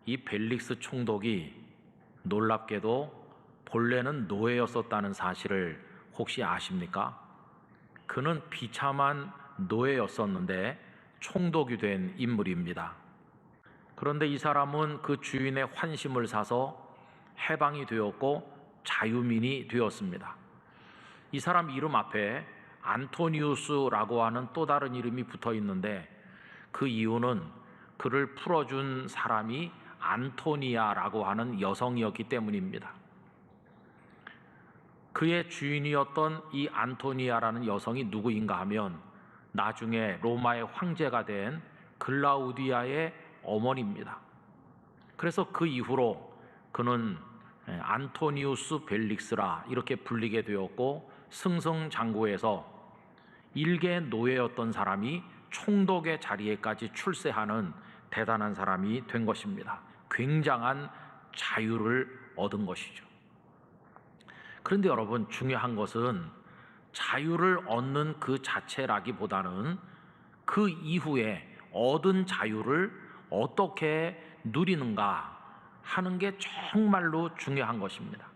이 벨릭스 총독이 놀랍게도 본래는 노예였었다는 사실을 혹시 아십니까? 그는 비참한 노예였었는데 총독이 된 인물입니다. 그런데 이 사람은 그 주인의 환심을 사서 해방이 되었고 자유민이 되었습니다. 이 사람 이름 앞에 안토니우스라고 하는 또 다른 이름이 붙어 있는데, 그 이유는 그를 풀어준 사람이 안토니아라고 하는 여성이었기 때문입니다. 그의 주인이었던 이 안토니아라는 여성이 누구인가 하면 나중에 로마의 황제가 된 글라우디아의 어머니입니다. 그래서 그 이후로 그는 안토니우스 벨릭스라 이렇게 불리게 되었고, 승승장구해서 일개 노예였던 사람이 총독의 자리에까지 출세하는 대단한 사람이 된 것입니다. 굉장한 자유를 얻은 것이죠. 그런데 여러분, 중요한 것은 자유를 얻는 그 자체라기보다는 그 이후에 얻은 자유를 어떻게 누리는가 하는 게 정말로 중요한 것입니다.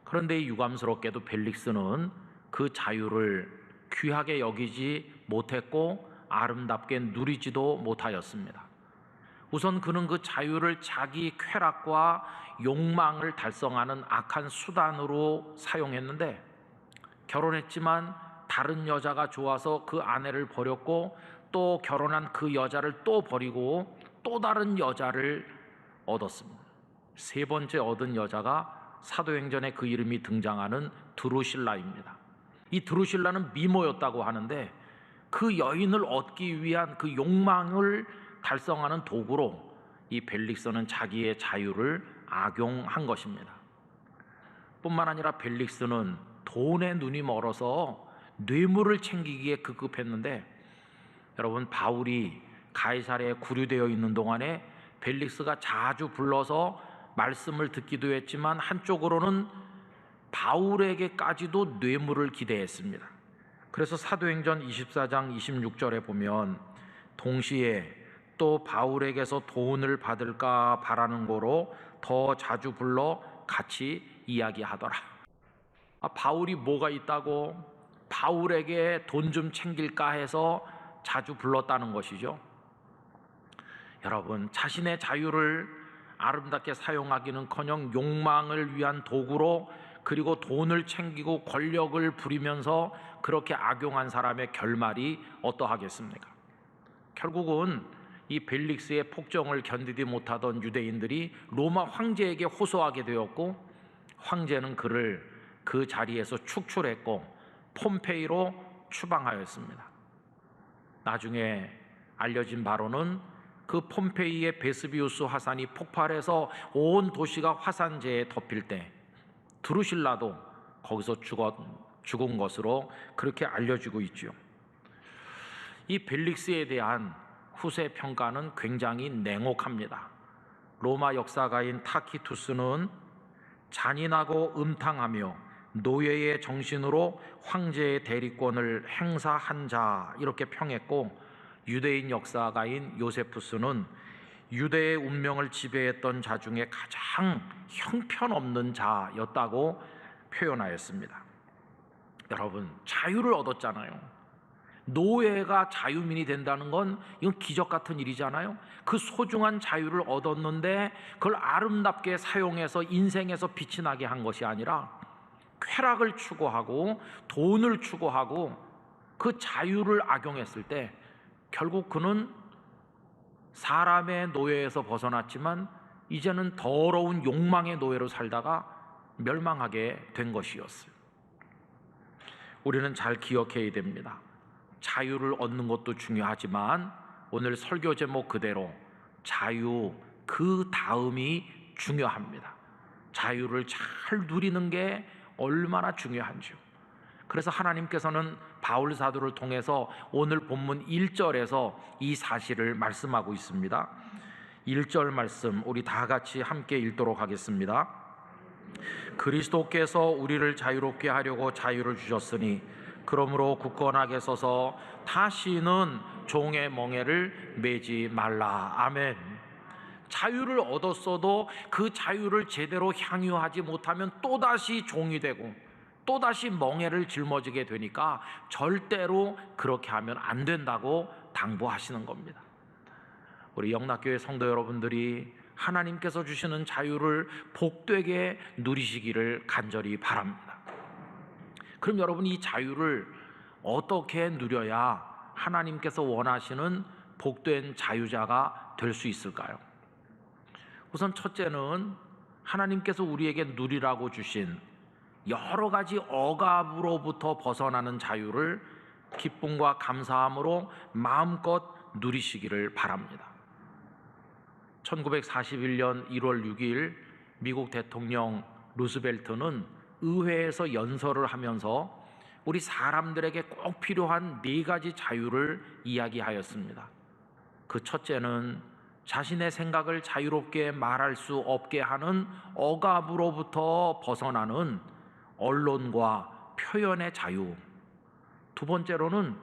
그런데 유감스럽게도 벨릭스는 그 자유를 귀하게 여기지 못했고 아름답게 누리지도 못하였습니다. 우선 그는 그 자유를 자기 쾌락과 욕망을 달성하는 악한 수단으로 사용했는데, 결혼했지만 다른 여자가 좋아서 그 아내를 버렸고, 또 결혼한 그 여자를 또 버리고 또 다른 여자를 얻었습니다. 세 번째 얻은 여자가 사도행전에 그 이름이 등장하는 드루실라입니다. 이 드루실라는 미모였다고 하는데, 그 여인을 얻기 위한 그 욕망을 달성하는 도구로 이 벨릭스는 자기의 자유를 악용한 것입니다. 뿐만 아니라 벨릭스는 돈에 눈이 멀어서 뇌물을 챙기기에 급급했는데, 여러분, 바울이 가이사랴에 구류되어 있는 동안에 벨릭스가 자주 불러서 말씀을 듣기도 했지만 한쪽으로는 바울에게까지도 뇌물을 기대했습니다. 그래서 사도행전 24장 26절에 보면, 동시에 또 바울에게서 돈을 받을까 바라는 거로 더 자주 불러 같이 이야기하더라. 바울이 뭐가 있다고 바울에게 돈 좀 챙길까 해서 자주 불렀다는 것이죠. 여러분, 자신의 자유를 아름답게 사용하기는커녕 욕망을 위한 도구로, 그리고 돈을 챙기고 권력을 부리면서 그렇게 악용한 사람의 결말이 어떠하겠습니까? 결국은 이 벨릭스의 폭정을 견디지 못하던 유대인들이 로마 황제에게 호소하게 되었고, 황제는 그를 그 자리에서 축출했고 폼페이로 추방하였습니다. 나중에 알려진 바로는 그 폼페이의 베스비우스 화산이 폭발해서 온 도시가 화산재에 덮일 때 드루실라도 거기서 죽은 것으로 그렇게 알려지고 있죠. 이 벨릭스에 대한 후세 평가는 굉장히 냉혹합니다. 로마 역사가인 타키투스는 잔인하고 음탕하며 노예의 정신으로 황제의 대리권을 행사한 자 이렇게 평했고, 유대인 역사가인 요세푸스는 유대의 운명을 지배했던 자 중에 가장 형편없는 자였다고 표현하였습니다. 여러분, 자유를 얻었잖아요. 노예가 자유민이 된다는 건 이건 기적 같은 일이잖아요. 그 소중한 자유를 얻었는데 그걸 아름답게 사용해서 인생에서 빛이 나게 한 것이 아니라 쾌락을 추구하고 돈을 추구하고 그 자유를 악용했을 때 결국 그는 사람의 노예에서 벗어났지만 이제는 더러운 욕망의 노예로 살다가 멸망하게 된 것이었어요. 우리는 잘 기억해야 됩니다. 자유를 얻는 것도 중요하지만 오늘 설교 제목 그대로 자유 그 다음이 중요합니다. 자유를 잘 누리는 게 얼마나 중요한지요. 그래서 하나님께서는 바울 사도를 통해서 오늘 본문 1절에서 이 사실을 말씀하고 있습니다. 1절 말씀 우리 다 같이 함께 읽도록 하겠습니다. 그리스도께서 우리를 자유롭게 하려고 자유를 주셨으니 그러므로 굳건하게 서서 다시는 종의 멍에를 매지 말라. 아멘. 자유를 얻었어도 그 자유를 제대로 향유하지 못하면 또다시 종이 되고 또다시 멍에를 짊어지게 되니까 절대로 그렇게 하면 안 된다고 당부하시는 겁니다. 우리 영락교회 성도 여러분들이 하나님께서 주시는 자유를 복되게 누리시기를 간절히 바랍니다. 그럼 여러분, 이 자유를 어떻게 누려야 하나님께서 원하시는 복된 자유자가 될 수 있을까요? 우선 첫째는 하나님께서 우리에게 누리라고 주신 여러 가지 억압으로부터 벗어나는 자유를 기쁨과 감사함으로 마음껏 누리시기를 바랍니다. 1941년 1월 6일 미국 대통령 루스벨트는 의회에서 연설을 하면서 우리 사람들에게 꼭 필요한 4가지 자유를 이야기하였습니다. 그 첫째는 자신의 생각을 자유롭게 말할 수 없게 하는 억압으로부터 벗어나는 언론과 표현의 자유. 두 번째로는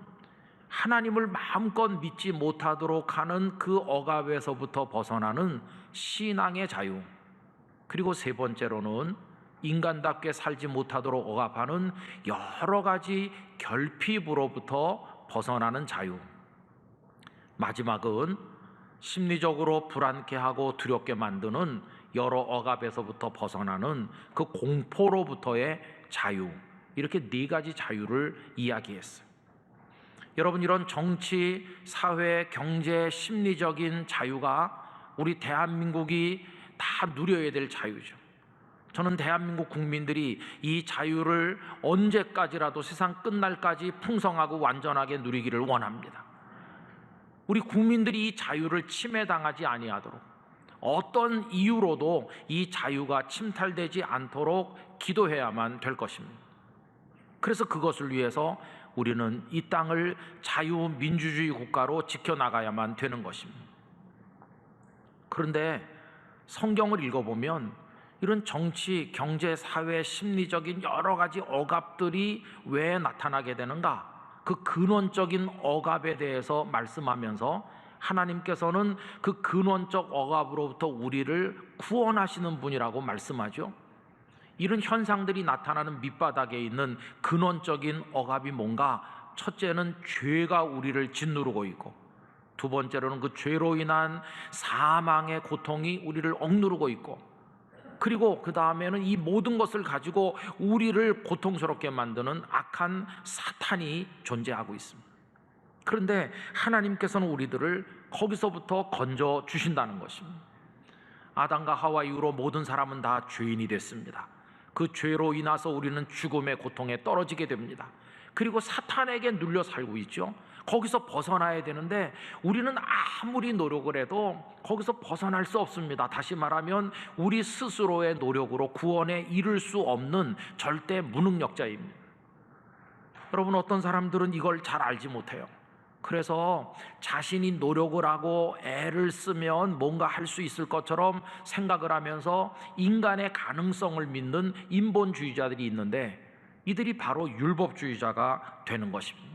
하나님을 마음껏 믿지 못하도록 하는 그 억압에서부터 벗어나는 신앙의 자유. 그리고 세 번째로는 인간답게 살지 못하도록 억압하는 여러 가지 결핍으로부터 벗어나는 자유. 마지막은 심리적으로 불안케 하고 두렵게 만드는 여러 억압에서부터 벗어나는 그 공포로부터의 자유. 이렇게 4가지 자유를 이야기했어요. 여러분, 이런 정치, 사회, 경제, 심리적인 자유가 우리 대한민국이 다 누려야 될 자유죠. 저는 대한민국 국민들이 이 자유를 언제까지라도 세상 끝날까지 풍성하고 완전하게 누리기를 원합니다. 우리 국민들이 이 자유를 침해당하지 아니하도록, 어떤 이유로도 이 자유가 침탈되지 않도록 기도해야만 될 것입니다. 그래서 그것을 위해서 우리는 이 땅을 자유민주주의 국가로 지켜나가야만 되는 것입니다. 그런데 성경을 읽어보면 이런 정치, 경제, 사회, 심리적인 여러 가지 억압들이 왜 나타나게 되는가? 그 근원적인 억압에 대해서 말씀하면서 하나님께서는 그 근원적 억압으로부터 우리를 구원하시는 분이라고 말씀하죠. 이런 현상들이 나타나는 밑바닥에 있는 근원적인 억압이 뭔가? 첫째는 죄가 우리를 짓누르고 있고, 두 번째로는 그 죄로 인한 사망의 고통이 우리를 억누르고 있고, 그리고 그 다음에는 이 모든 것을 가지고 우리를 고통스럽게 만드는 악한 사탄이 존재하고 있습니다. 그런데 하나님께서는 우리들을 거기서부터 건져 주신다는 것입니다. 아담과 하와 이후로 모든 사람은 다 죄인이 됐습니다. 그 죄로 인해서 우리는 죽음의 고통에 떨어지게 됩니다. 그리고 사탄에게 눌려 살고 있죠. 거기서 벗어나야 되는데 우리는 아무리 노력을 해도 거기서 벗어날 수 없습니다. 다시 말하면 우리 스스로의 노력으로 구원에 이를 수 없는 절대 무능력자입니다. 여러분, 어떤 사람들은 이걸 잘 알지 못해요. 그래서 자신이 노력을 하고 애를 쓰면 뭔가 할 수 있을 것처럼 생각을 하면서 인간의 가능성을 믿는 인본주의자들이 있는데, 이들이 바로 율법주의자가 되는 것입니다.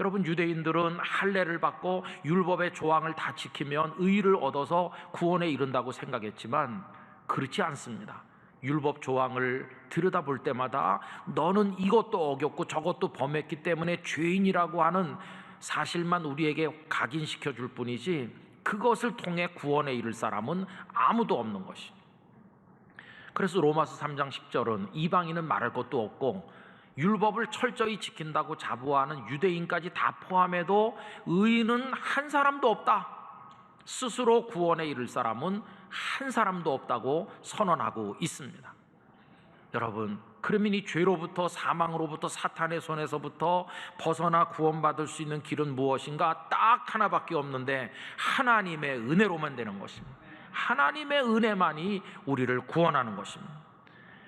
여러분, 유대인들은 할례를 받고 율법의 조항을 다 지키면 의를 얻어서 구원에 이른다고 생각했지만 그렇지 않습니다. 율법 조항을 들여다볼 때마다 너는 이것도 어겼고 저것도 범했기 때문에 죄인이라고 하는 사실만 우리에게 각인시켜 줄 뿐이지 그것을 통해 구원에 이를 사람은 아무도 없는 것입니다. 그래서 로마서 3장 10절은 이방인은 말할 것도 없고 율법을 철저히 지킨다고 자부하는 유대인까지 다 포함해도 의인은 한 사람도 없다. 스스로 구원에 이를 사람은 한 사람도 없다고 선언하고 있습니다. 여러분, 그러면 이 죄로부터, 사망으로부터, 사탄의 손에서부터 벗어나 구원받을 수 있는 길은 무엇인가? 딱 하나밖에 없는데 하나님의 은혜로만 되는 것입니다. 하나님의 은혜만이 우리를 구원하는 것입니다.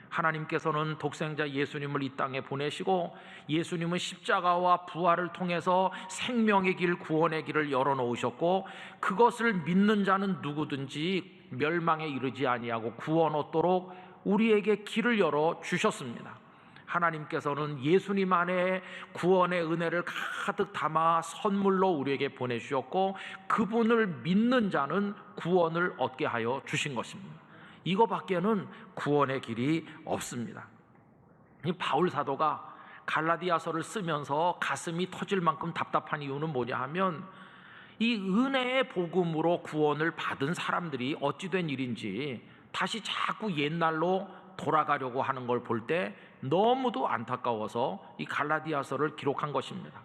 하나님께서는 독생자 예수님을 이 땅에 보내시고 예수님은 십자가와 부활을 통해서 생명의 길, 구원의 길을 열어놓으셨고 그것을 믿는 자는 누구든지 멸망에 이르지 아니하고 구원 얻도록 우리에게 길을 열어 주셨습니다. 하나님께서는 예수님 안에 구원의 은혜를 가득 담아 선물로 우리에게 보내주셨고, 그분을 믿는 자는 구원을 얻게 하여 주신 것입니다. 이거밖에는 구원의 길이 없습니다. 이 바울 사도가 갈라디아서를 쓰면서 가슴이 터질 만큼 답답한 이유는 뭐냐 하면, 이 은혜의 복음으로 구원을 받은 사람들이 어찌 된 일인지 다시 자꾸 옛날로 돌아가려고 하는 걸 볼 때 너무도 안타까워서 이 갈라디아서를 기록한 것입니다.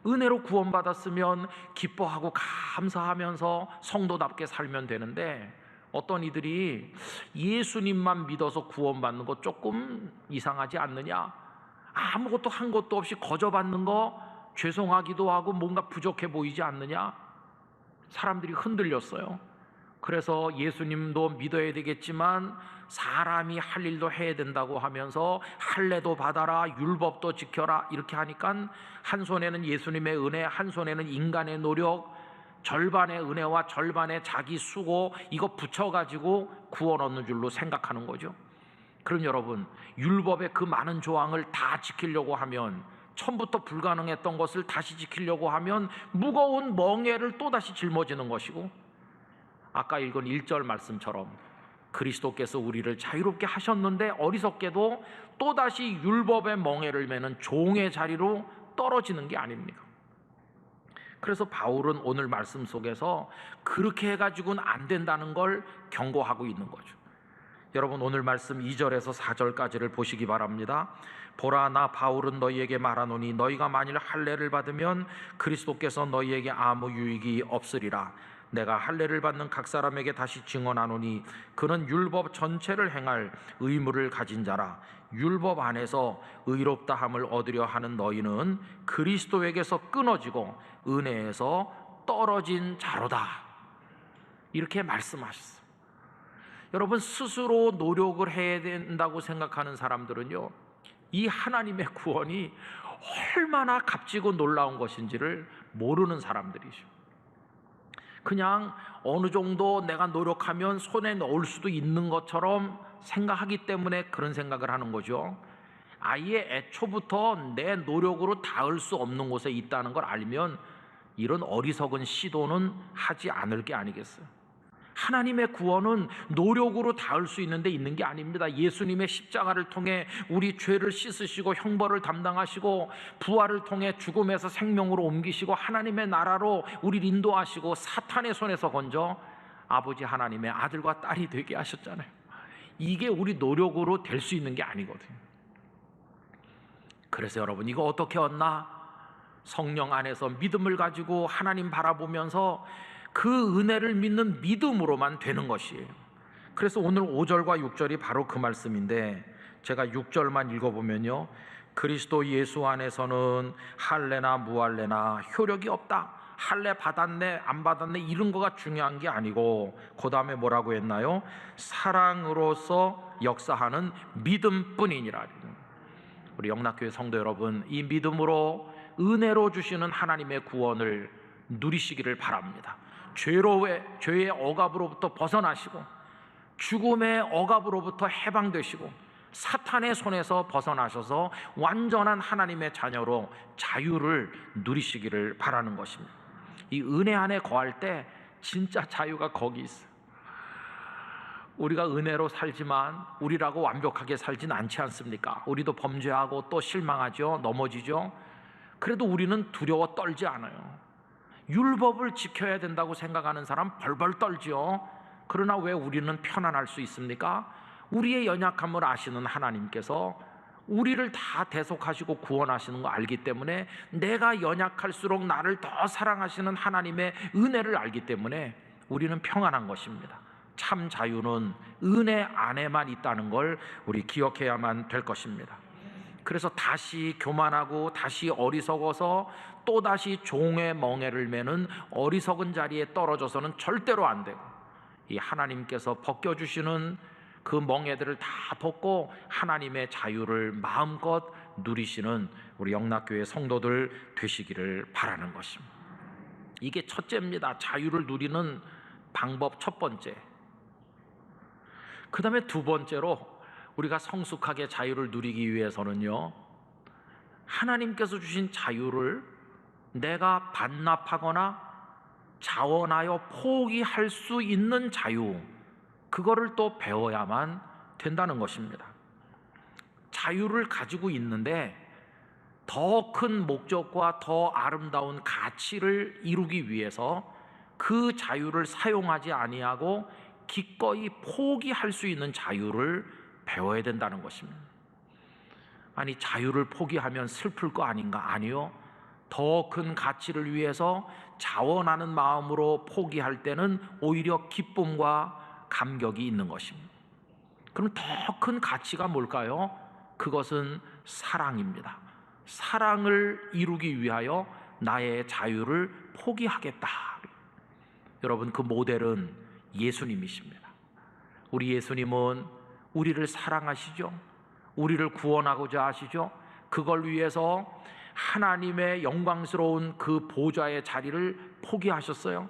은혜로 구원받았으면 기뻐하고 감사하면서 성도답게 살면 되는데, 어떤 이들이 예수님만 믿어서 구원받는 거 조금 이상하지 않느냐, 아무것도 한 것도 없이 거저 받는 거 죄송하기도 하고 뭔가 부족해 보이지 않느냐, 사람들이 흔들렸어요. 그래서 예수님도 믿어야 되겠지만 사람이 할 일도 해야 된다고 하면서 할례도 받아라, 율법도 지켜라, 이렇게 하니까 한 손에는 예수님의 은혜, 한 손에는 인간의 노력, 절반의 은혜와 절반의 자기 수고, 이거 붙여가지고 구원 얻는 줄로 생각하는 거죠. 그럼 여러분, 율법의 그 많은 조항을 다 지키려고 하면, 처음부터 불가능했던 것을 다시 지키려고 하면 무거운 멍에를 또다시 짊어지는 것이고, 아까 읽은 1절 말씀처럼 그리스도께서 우리를 자유롭게 하셨는데 어리석게도 또다시 율법의 멍에를 매는 종의 자리로 떨어지는 게 아닙니까? 그래서 바울은 오늘 말씀 속에서 그렇게 해가지고는 안 된다는 걸 경고하고 있는 거죠. 여러분, 오늘 말씀 2절에서 4절까지를 보시기 바랍니다. 보라, 나 바울은 너희에게 말하노니 너희가 만일 할례를 받으면 그리스도께서 너희에게 아무 유익이 없으리라. 내가 할례를 받는 각 사람에게 다시 증언하노니 그는 율법 전체를 행할 의무를 가진 자라. 율법 안에서 의롭다함을 얻으려 하는 너희는 그리스도에게서 끊어지고 은혜에서 떨어진 자로다. 이렇게 말씀하셨어요. 여러분, 스스로 노력을 해야 된다고 생각하는 사람들은요, 이 하나님의 구원이 얼마나 값지고 놀라운 것인지를 모르는 사람들이죠. 그냥 어느 정도 내가 노력하면 손에 넣을 수도 있는 것처럼 생각하기 때문에 그런 생각을 하는 거죠. 아예 애초부터 내 노력으로 닿을 수 없는 곳에 있다는 걸 알면 이런 어리석은 시도는 하지 않을 게 아니겠어요. 하나님의 구원은 노력으로 닿을 수 있는 데 있는 게 아닙니다. 예수님의 십자가를 통해 우리 죄를 씻으시고 형벌을 담당하시고 부활을 통해 죽음에서 생명으로 옮기시고 하나님의 나라로 우리를 인도하시고 사탄의 손에서 건져 아버지 하나님의 아들과 딸이 되게 하셨잖아요. 이게 우리 노력으로 될 수 있는 게 아니거든요. 그래서 여러분, 이거 어떻게 얻나? 성령 안에서 믿음을 가지고 하나님 바라보면서 그 은혜를 믿는 믿음으로만 되는 것이에요. 그래서 오늘 5절과 6절이 바로 그 말씀인데, 제가 6절만 읽어보면요, 그리스도 예수 안에서는 할례나 무할례나 효력이 없다. 할례 받았네 안 받았네 이런 거가 중요한 게 아니고, 그 다음에 뭐라고 했나요? 사랑으로서 역사하는 믿음뿐이니라. 우리 영락교회 성도 여러분, 이 믿음으로 은혜로 주시는 하나님의 구원을 누리시기를 바랍니다. 죄의 억압으로부터 벗어나시고 죽음의 억압으로부터 해방되시고 사탄의 손에서 벗어나셔서 완전한 하나님의 자녀로 자유를 누리시기를 바라는 것입니다. 이 은혜 안에 거할 때 진짜 자유가 거기 있어요. 우리가 은혜로 살지만 우리라고 완벽하게 살진 않지 않습니까? 우리도 범죄하고 또 실망하죠. 넘어지죠. 그래도 우리는 두려워 떨지 않아요. 율법을 지켜야 된다고 생각하는 사람 벌벌 떨지요. 그러나 왜 우리는 편안할 수 있습니까? 우리의 연약함을 아시는 하나님께서 우리를 다 대속하시고 구원하시는 거 알기 때문에, 내가 연약할수록 나를 더 사랑하시는 하나님의 은혜를 알기 때문에 우리는 평안한 것입니다. 참 자유는 은혜 안에만 있다는 걸 우리 기억해야만 될 것입니다. 그래서 다시 교만하고 다시 어리석어서 또다시 종의 멍에를 매는 어리석은 자리에 떨어져서는 절대로 안 되고, 이 하나님께서 벗겨주시는 그 멍에들을 다 벗고 하나님의 자유를 마음껏 누리시는 우리 영락교회 성도들 되시기를 바라는 것입니다. 이게 첫째입니다. 자유를 누리는 방법 첫 번째. 그 다음에 두 번째로, 우리가 성숙하게 자유를 누리기 위해서는요, 하나님께서 주신 자유를 내가 반납하거나 자원하여 포기할 수 있는 자유, 그거를 또 배워야만 된다는 것입니다. 자유를 가지고 있는데 더 큰 목적과 더 아름다운 가치를 이루기 위해서 그 자유를 사용하지 아니하고 기꺼이 포기할 수 있는 자유를 배워야 된다는 것입니다. 아니, 자유를 포기하면 슬플 거 아닌가? 아니요. 더 큰 가치를 위해서 자원하는 마음으로 포기할 때는 오히려 기쁨과 감격이 있는 것입니다. 그럼 더 큰 가치가 뭘까요? 그것은 사랑입니다. 사랑을 이루기 위하여 나의 자유를 포기하겠다. 여러분, 그 모델은 예수님이십니다. 우리 예수님은 우리를 사랑하시죠. 우리를 구원하고자 하시죠. 그걸 위해서 하나님의 영광스러운 그 보좌의 자리를 포기하셨어요.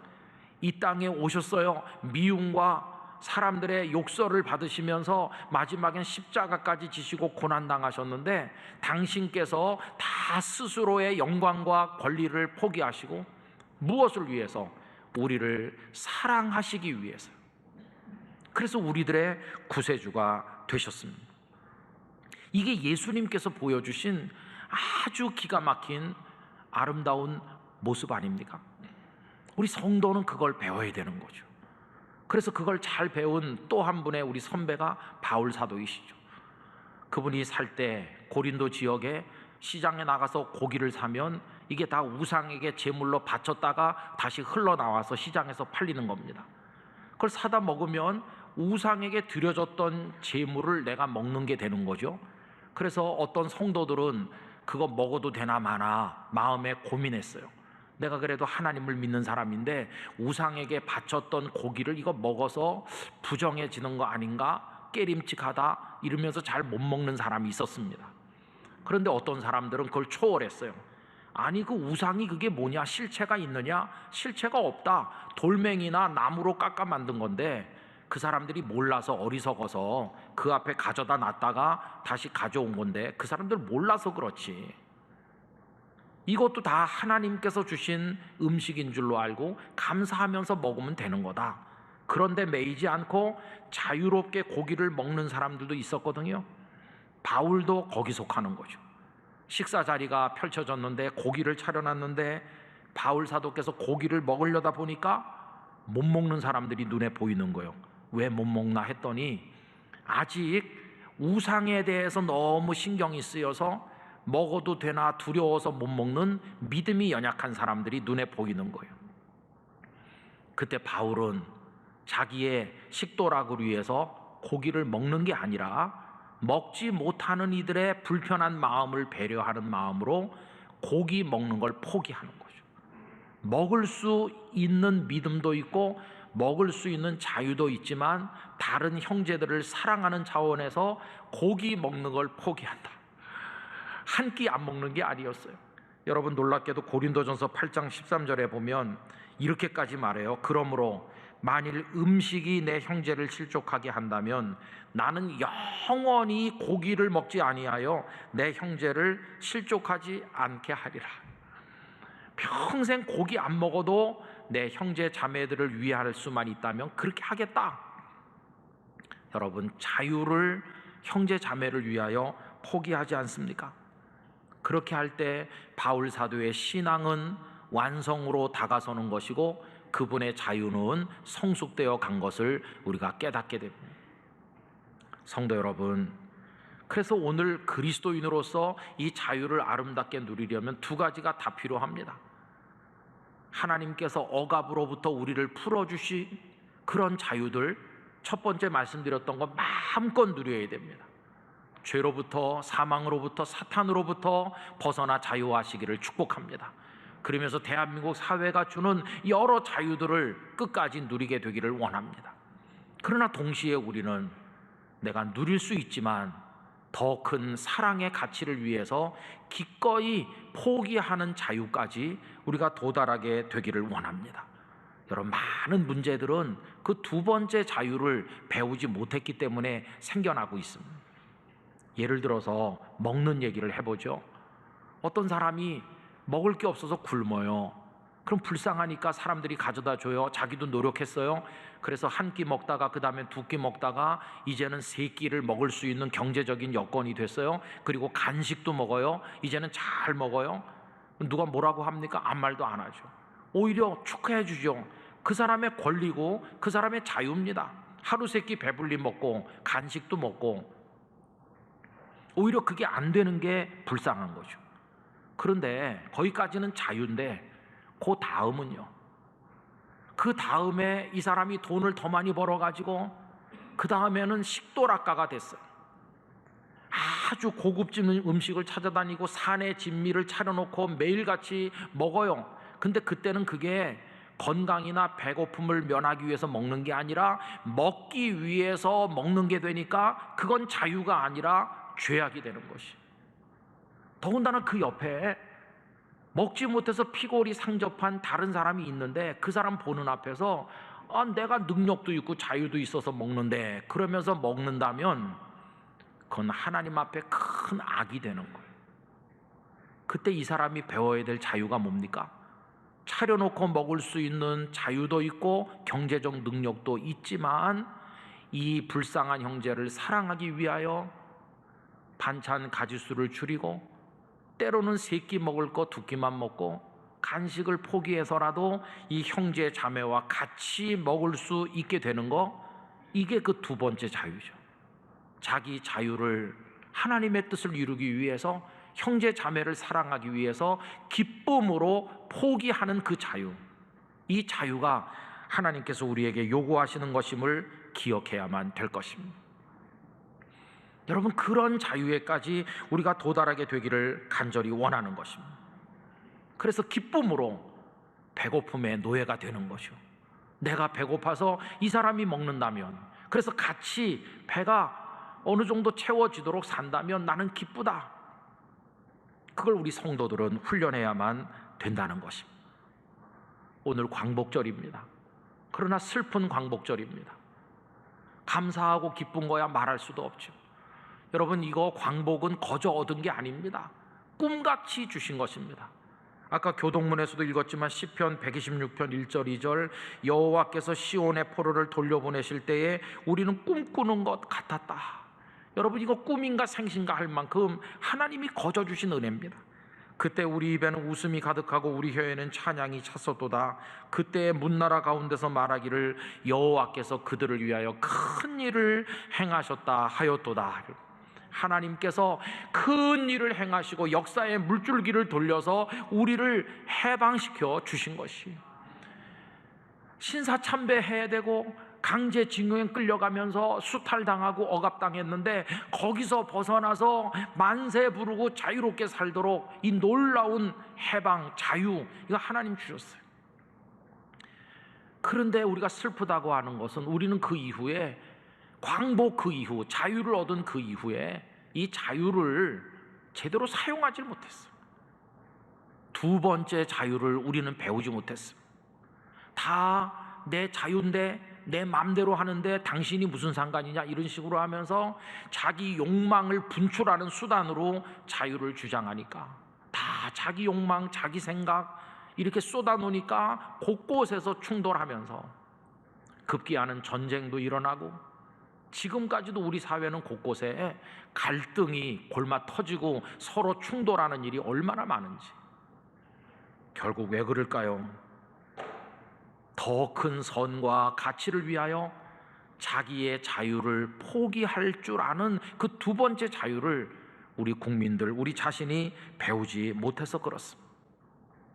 이 땅에 오셨어요. 미움과 사람들의 욕설을 받으시면서 마지막엔 십자가까지 지시고 고난당하셨는데, 당신께서 다 스스로의 영광과 권리를 포기하시고 무엇을 위해서? 우리를 사랑하시기 위해서. 그래서 우리들의 구세주가 되셨습니다. 이게 예수님께서 보여주신 아주 기가 막힌 아름다운 모습 아닙니까? 우리 성도는 그걸 배워야 되는 거죠. 그래서 그걸 잘 배운 또 한 분의 우리 선배가 바울 사도이시죠. 그분이 살 때 고린도 지역에 시장에 나가서 고기를 사면 이게 다 우상에게 제물로 바쳤다가 다시 흘러나와서 시장에서 팔리는 겁니다. 그걸 사다 먹으면 우상에게 드려졌던 제물을 내가 먹는 게 되는 거죠. 그래서 어떤 성도들은 그거 먹어도 되나 마나 마음에 고민했어요. 내가 그래도 하나님을 믿는 사람인데 우상에게 바쳤던 고기를 이거 먹어서 부정해지는 거 아닌가? 깨림칙하다 이러면서 잘 못 먹는 사람이 있었습니다. 그런데 어떤 사람들은 그걸 초월했어요. 아니, 그 우상이 그게 뭐냐? 실체가 있느냐? 실체가 없다. 돌멩이나 나무로 깎아 만든 건데 그 사람들이 몰라서 어리석어서 그 앞에 가져다 놨다가 다시 가져온 건데 그 사람들 몰라서 그렇지. 이것도 다 하나님께서 주신 음식인 줄로 알고 감사하면서 먹으면 되는 거다. 그런데 매이지 않고 자유롭게 고기를 먹는 사람들도 있었거든요. 바울도 거기 속하는 거죠. 식사 자리가 펼쳐졌는데 고기를 차려놨는데 바울 사도께서 고기를 먹으려다 보니까 못 먹는 사람들이 눈에 보이는 거예요. 왜 못 먹나 했더니 아직 우상에 대해서 너무 신경이 쓰여서 먹어도 되나 두려워서 못 먹는 믿음이 연약한 사람들이 눈에 보이는 거예요. 그때 바울은 자기의 식도락을 위해서 고기를 먹는 게 아니라 먹지 못하는 이들의 불편한 마음을 배려하는 마음으로 고기 먹는 걸 포기하는 거죠. 먹을 수 있는 믿음도 있고 먹을 수 있는 자유도 있지만 다른 형제들을 사랑하는 차원에서 고기 먹는 걸 포기한다. 한 끼 안 먹는 게 아니었어요. 여러분, 놀랍게도 고린도전서 8장 13절에 보면 이렇게까지 말해요. 그러므로 만일 음식이 내 형제를 실족하게 한다면 나는 영원히 고기를 먹지 아니하여 내 형제를 실족하지 않게 하리라. 평생 고기 안 먹어도 내 형제 자매들을 위할 수만 있다면 그렇게 하겠다. 여러분, 자유를 형제 자매를 위하여 포기하지 않습니까? 그렇게 할 때 바울 사도의 신앙은 완성으로 다가서는 것이고 그분의 자유는 성숙되어 간 것을 우리가 깨닫게 됩니다. 성도 여러분, 그래서 오늘 그리스도인으로서 이 자유를 아름답게 누리려면 두 가지가 다 필요합니다. 하나님께서 억압으로부터 우리를 풀어주신 그런 자유들, 첫 번째 말씀드렸던 거 마음껏 누려야 됩니다. 죄로부터, 사망으로부터, 사탄으로부터 벗어나 자유하시기를 축복합니다. 그러면서 대한민국 사회가 주는 여러 자유들을 끝까지 누리게 되기를 원합니다. 그러나 동시에 우리는 내가 누릴 수 있지만 더 큰 사랑의 가치를 위해서 기꺼이 포기하는 자유까지 우리가 도달하게 되기를 원합니다. 여러분, 많은 문제들은 그 두 번째 자유를 배우지 못했기 때문에 생겨나고 있습니다. 예를 들어서 먹는 얘기를 해보죠. 어떤 사람이 먹을 게 없어서 굶어요. 그럼 불쌍하니까 사람들이 가져다 줘요. 자기도 노력했어요. 그래서 한 끼 먹다가 그 다음에 두 끼 먹다가 이제는 세 끼를 먹을 수 있는 경제적인 여건이 됐어요. 그리고 간식도 먹어요. 이제는 잘 먹어요. 누가 뭐라고 합니까? 아무 말도 안 하죠. 오히려 축하해 주죠. 그 사람의 권리고 그 사람의 자유입니다. 하루 세 끼 배불리 먹고 간식도 먹고. 오히려 그게 안 되는 게 불쌍한 거죠. 그런데 거기까지는 자유인데 그 다음은요. 그 다음에 이 사람이 돈을 더 많이 벌어가지고 그 다음에는 식도락가가 됐어요. 아주 고급진 음식을 찾아다니고 산에 진미를 차려놓고 매일같이 먹어요. 근데 그때는 그게 건강이나 배고픔을 면하기 위해서 먹는 게 아니라 먹기 위해서 먹는 게 되니까 그건 자유가 아니라 죄악이 되는 것이. 더군다나 그 옆에 먹지 못해서 피골이 상접한 다른 사람이 있는데 그 사람 보는 앞에서 내가 능력도 있고 자유도 있어서 먹는데 그러면서 먹는다면 그건 하나님 앞에 큰 악이 되는 거예요. 그때 이 사람이 배워야 될 자유가 뭡니까? 차려놓고 먹을 수 있는 자유도 있고 경제적 능력도 있지만 이 불쌍한 형제를 사랑하기 위하여 반찬 가짓수를 줄이고 때로는 세 끼 먹을 거 두 끼만 먹고 간식을 포기해서라도 이 형제 자매와 같이 먹을 수 있게 되는 거, 이게 그 두 번째 자유죠. 자기 자유를, 하나님의 뜻을 이루기 위해서 형제 자매를 사랑하기 위해서 기쁨으로 포기하는 그 자유, 이 자유가 하나님께서 우리에게 요구하시는 것임을 기억해야만 될 것입니다. 여러분, 그런 자유에까지 우리가 도달하게 되기를 간절히 원하는 것입니다. 그래서 기쁨으로 배고픔의 노예가 되는 것이요, 내가 배고파서 이 사람이 먹는다면, 그래서 같이 배가 어느 정도 채워지도록 산다면 나는 기쁘다. 그걸 우리 성도들은 훈련해야만 된다는 것입니다. 오늘 광복절입니다. 그러나 슬픈 광복절입니다. 감사하고 기쁜 거야 말할 수도 없죠. 여러분, 이거 광복은 거저 얻은 게 아닙니다. 꿈같이 주신 것입니다. 아까 교동문에서도 읽었지만 시편 126편 1절 2절, 여호와께서 시온의 포로를 돌려보내실 때에 우리는 꿈꾸는 것 같았다. 여러분, 이거 꿈인가 생신가 할 만큼 하나님이 거저 주신 은혜입니다. 그때 우리 입에는 웃음이 가득하고 우리 혀에는 찬양이 찼었도다. 그때 문나라 가운데서 말하기를 여호와께서 그들을 위하여 큰 일을 행하셨다 하였도다. 하나님께서 큰 일을 행하시고 역사의 물줄기를 돌려서 우리를 해방시켜 주신 것이, 신사참배해야 되고 강제징용에 끌려가면서 수탈당하고 억압당했는데 거기서 벗어나서 만세 부르고 자유롭게 살도록 이 놀라운 해방, 자유, 이거 하나님 주셨어요. 그런데 우리가 슬프다고 하는 것은 우리는 그 이후에, 광복 그 이후, 자유를 얻은 그 이후에 이 자유를 제대로 사용하지 못했어요. 두 번째 자유를 우리는 배우지 못했어요. 다 내 자유인데, 내 맘대로 하는데 당신이 무슨 상관이냐, 이런 식으로 하면서 자기 욕망을 분출하는 수단으로 자유를 주장하니까, 다 자기 욕망, 자기 생각 이렇게 쏟아놓으니까 곳곳에서 충돌하면서 급기야는 전쟁도 일어나고, 지금까지도 우리 사회는 곳곳에 갈등이 골마 터지고 서로 충돌하는 일이 얼마나 많은지. 결국 왜 그럴까요? 더 큰 선과 가치를 위하여 자기의 자유를 포기할 줄 아는 그 두 번째 자유를 우리 국민들, 우리 자신이 배우지 못해서 그렇습니다.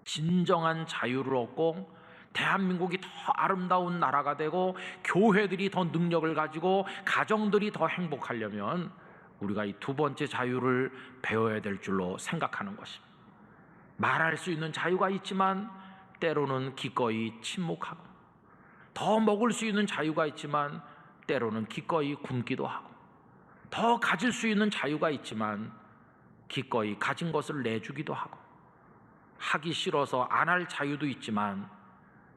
진정한 자유를 얻고 대한민국이 더 아름다운 나라가 되고 교회들이 더 능력을 가지고 가정들이 더 행복하려면 우리가 이 두 번째 자유를 배워야 될 줄로 생각하는 것입니다. 말할 수 있는 자유가 있지만 때로는 기꺼이 침묵하고, 더 먹을 수 있는 자유가 있지만 때로는 기꺼이 굶기도 하고, 더 가질 수 있는 자유가 있지만 기꺼이 가진 것을 내주기도 하고, 하기 싫어서 안 할 자유도 있지만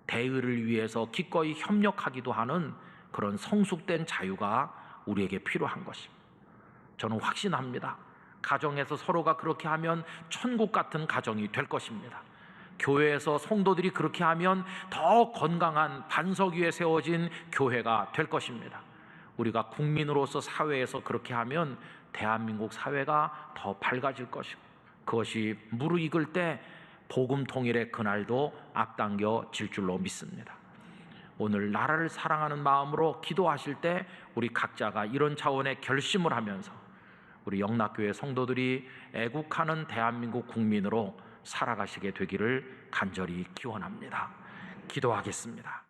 대의를 위해서 기꺼이 협력하기도 하는 그런 성숙된 자유가 우리에게 필요한 것입니다. 저는 확신합니다. 가정에서 서로가 그렇게 하면 천국 같은 가정이 될 것입니다. 교회에서 성도들이 그렇게 하면 더 건강한 반석 위에 세워진 교회가 될 것입니다. 우리가 국민으로서 사회에서 그렇게 하면 대한민국 사회가 더 밝아질 것이고, 그것이 무르익을 때 복음 통일의 그날도 앞당겨질 줄로 믿습니다. 오늘 나라를 사랑하는 마음으로 기도하실 때 우리 각자가 이런 차원의 결심을 하면서 우리 영락교회 성도들이 애국하는 대한민국 국민으로 살아가시게 되기를 간절히 기원합니다. 기도하겠습니다.